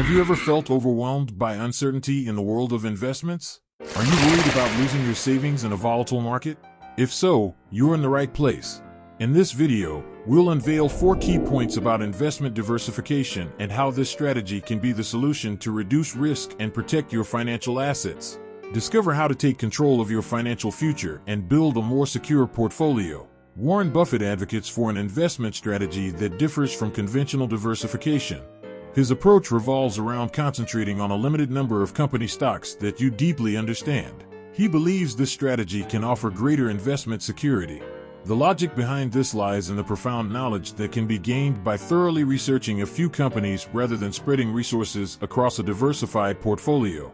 Have you ever felt overwhelmed by uncertainty in the world of investments? Are you worried about losing your savings in a volatile market? If so, you're in the right place. In this video, we'll unveil 4 key points about investment diversification and how this strategy can be the solution to reduce risk and protect your financial assets. Discover how to take control of your financial future and build a more secure portfolio. Warren Buffett advocates for an investment strategy that differs from conventional diversification. His approach revolves around concentrating on a limited number of company stocks that you deeply understand. He believes this strategy can offer greater investment security. The logic behind this lies in the profound knowledge that can be gained by thoroughly researching a few companies rather than spreading resources across a diversified portfolio.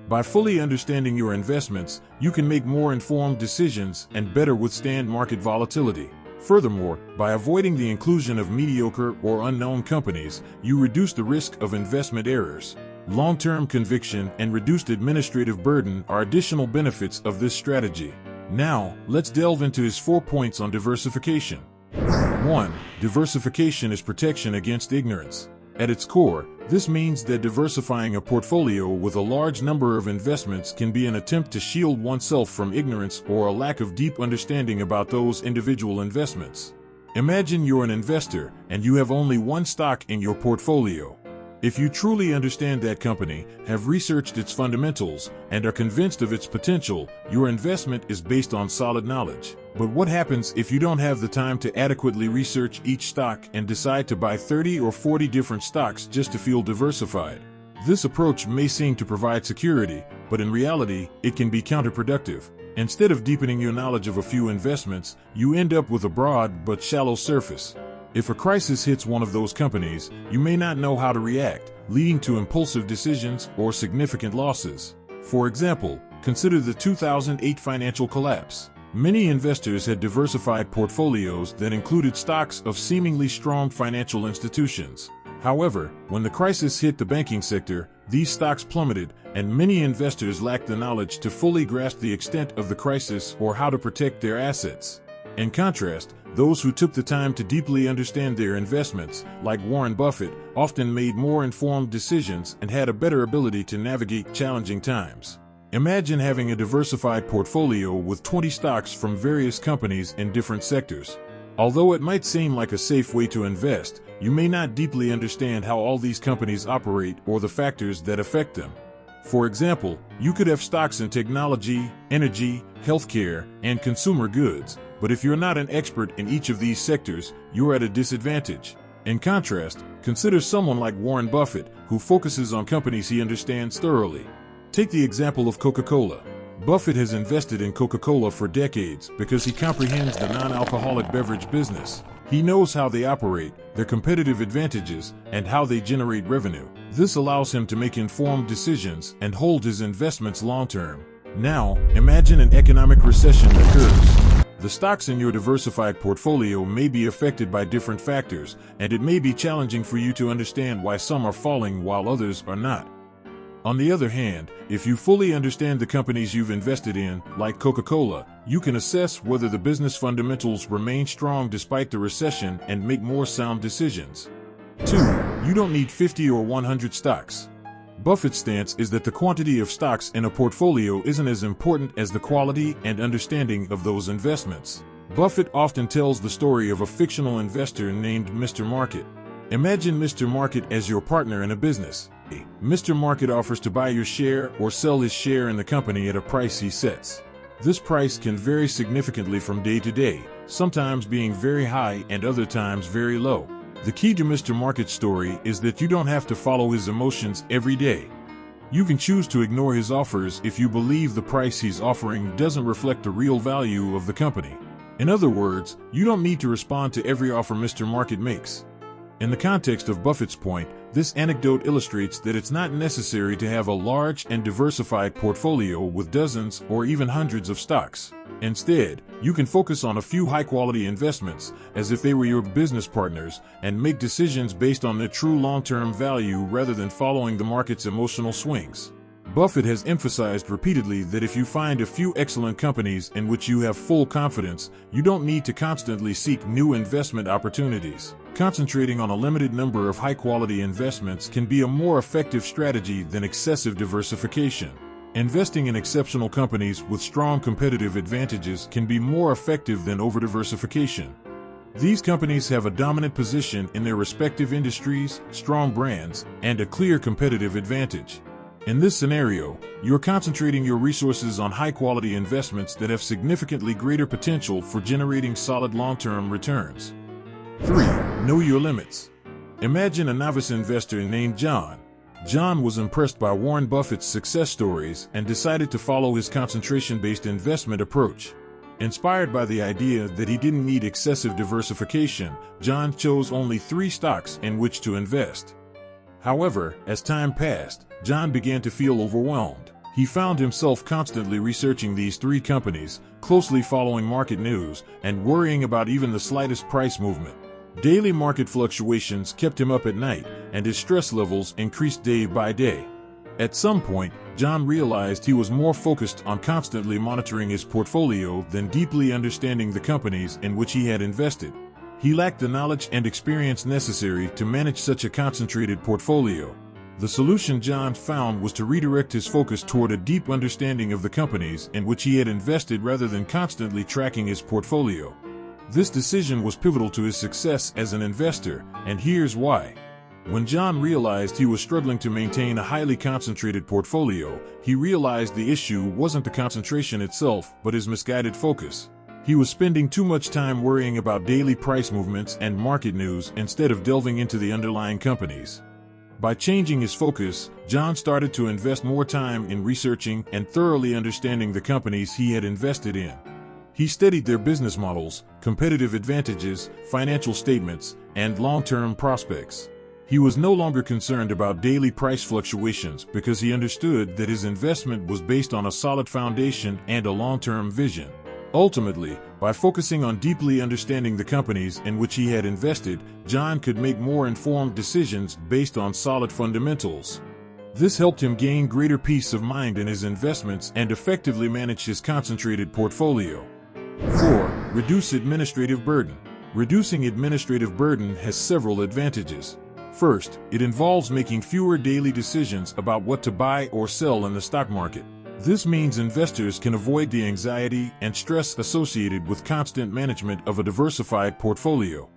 By fully understanding your investments, you can make more informed decisions and better withstand market volatility. Furthermore, by avoiding the inclusion of mediocre or unknown companies, you reduce the risk of investment errors. Long-term conviction and reduced administrative burden are additional benefits of this strategy. Now, let's delve into his 4 points on diversification. 1. Diversification is protection against ignorance. At its core, this means that diversifying a portfolio with a large number of investments can be an attempt to shield oneself from ignorance or a lack of deep understanding about those individual investments. Imagine you're an investor and you have only one stock in your portfolio. If you truly understand that company, have researched its fundamentals, and are convinced of its potential, your investment is based on solid knowledge. But what happens if you don't have the time to adequately research each stock and decide to buy 30 or 40 different stocks just to feel diversified? This approach may seem to provide security, but in reality, it can be counterproductive. Instead of deepening your knowledge of a few investments, you end up with a broad but shallow surface. If a crisis hits one of those companies, you may not know how to react, leading to impulsive decisions or significant losses. For example, consider the 2008 financial collapse. Many investors had diversified portfolios that included stocks of seemingly strong financial institutions. However, when the crisis hit the banking sector, these stocks plummeted, and many investors lacked the knowledge to fully grasp the extent of the crisis or how to protect their assets. In contrast, those who took the time to deeply understand their investments, like Warren Buffett, often made more informed decisions and had a better ability to navigate challenging times. Imagine having a diversified portfolio with 20 stocks from various companies in different sectors. Although it might seem like a safe way to invest, you may not deeply understand how all these companies operate or the factors that affect them. For example, you could have stocks in technology, energy, healthcare, and consumer goods, but if you're not an expert in each of these sectors, you're at a disadvantage. In contrast, consider someone like Warren Buffett, who focuses on companies he understands thoroughly. Take the example of Coca-Cola. Buffett has invested in Coca-Cola for decades because he comprehends the non-alcoholic beverage business. He knows how they operate, their competitive advantages, and how they generate revenue. This allows him to make informed decisions and hold his investments long-term. Now, imagine an economic recession occurs. The stocks in your diversified portfolio may be affected by different factors, and it may be challenging for you to understand why some are falling while others are not. On the other hand, if you fully understand the companies you've invested in, like Coca-Cola, you can assess whether the business fundamentals remain strong despite the recession and make more sound decisions. 2. You don't need 50 or 100 stocks. Buffett's stance is that the quantity of stocks in a portfolio isn't as important as the quality and understanding of those investments. Buffett often tells the story of a fictional investor named Mr. Market. Imagine Mr. Market as your partner in a business. Mr. Market offers to buy your share or sell his share in the company at a price he sets. This price can vary significantly from day to day, sometimes being very high and other times very low. The key to Mr. Market's story is that you don't have to follow his emotions every day. You can choose to ignore his offers if you believe the price he's offering doesn't reflect the real value of the company. In other words, you don't need to respond to every offer Mr. Market makes. In the context of Buffett's point, this anecdote illustrates that it's not necessary to have a large and diversified portfolio with dozens or even hundreds of stocks. Instead, you can focus on a few high-quality investments, as if they were your business partners, and make decisions based on their true long-term value rather than following the market's emotional swings. Buffett has emphasized repeatedly that if you find a few excellent companies in which you have full confidence, you don't need to constantly seek new investment opportunities. Concentrating on a limited number of high-quality investments can be a more effective strategy than excessive diversification. Investing in exceptional companies with strong competitive advantages can be more effective than over-diversification. These companies have a dominant position in their respective industries, strong brands, and a clear competitive advantage. In this scenario, you're concentrating your resources on high-quality investments that have significantly greater potential for generating solid long-term returns. 3. Know your limits. Imagine a novice investor named John. John was impressed by Warren Buffett's success stories and decided to follow his concentration-based investment approach. Inspired by the idea that he didn't need excessive diversification, John chose only 3 stocks in which to invest. However, as time passed, John began to feel overwhelmed. He found himself constantly researching these 3 companies, closely following market news, and worrying about even the slightest price movement. Daily market fluctuations kept him up at night, and his stress levels increased day by day. At some point, John realized he was more focused on constantly monitoring his portfolio than deeply understanding the companies in which he had invested. He lacked the knowledge and experience necessary to manage such a concentrated portfolio. The solution John found was to redirect his focus toward a deep understanding of the companies in which he had invested rather than constantly tracking his portfolio. This decision was pivotal to his success as an investor, and here's why. When John realized he was struggling to maintain a highly concentrated portfolio, he realized the issue wasn't the concentration itself, but his misguided focus. He was spending too much time worrying about daily price movements and market news instead of delving into the underlying companies. By changing his focus, John started to invest more time in researching and thoroughly understanding the companies he had invested in. He studied their business models, competitive advantages, financial statements, and long-term prospects. He was no longer concerned about daily price fluctuations because he understood that his investment was based on a solid foundation and a long-term vision. Ultimately, by focusing on deeply understanding the companies in which he had invested, John could make more informed decisions based on solid fundamentals. This helped him gain greater peace of mind in his investments and effectively manage his concentrated portfolio. 4. Reduce administrative burden. Reducing administrative burden has several advantages. First, it involves making fewer daily decisions about what to buy or sell in the stock market. This means investors can avoid the anxiety and stress associated with constant management of a diversified portfolio.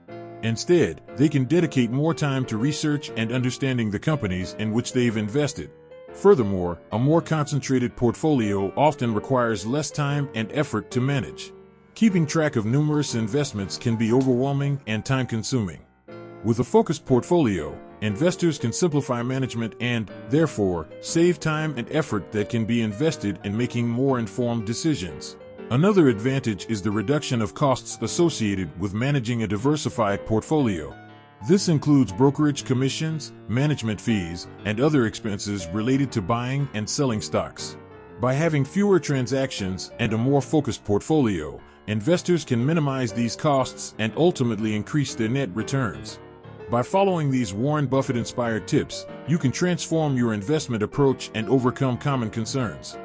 Instead, they can dedicate more time to research and understanding the companies in which they've invested. Furthermore, a more concentrated portfolio often requires less time and effort to manage. Keeping track of numerous investments can be overwhelming and time-consuming. With a focused portfolio, investors can simplify management and, therefore, save time and effort that can be invested in making more informed decisions. Another advantage is the reduction of costs associated with managing a diversified portfolio. This includes brokerage commissions, management fees, and other expenses related to buying and selling stocks. By having fewer transactions and a more focused portfolio, investors can minimize these costs and ultimately increase their net returns. By following these Warren Buffett-inspired tips, you can transform your investment approach and overcome common concerns.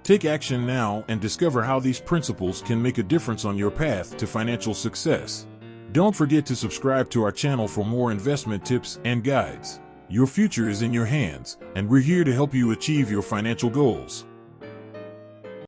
Take action now and discover how these principles can make a difference on your path to financial success. Don't forget to subscribe to our channel for more investment tips and guides. Your future is in your hands, and we're here to help you achieve your financial goals.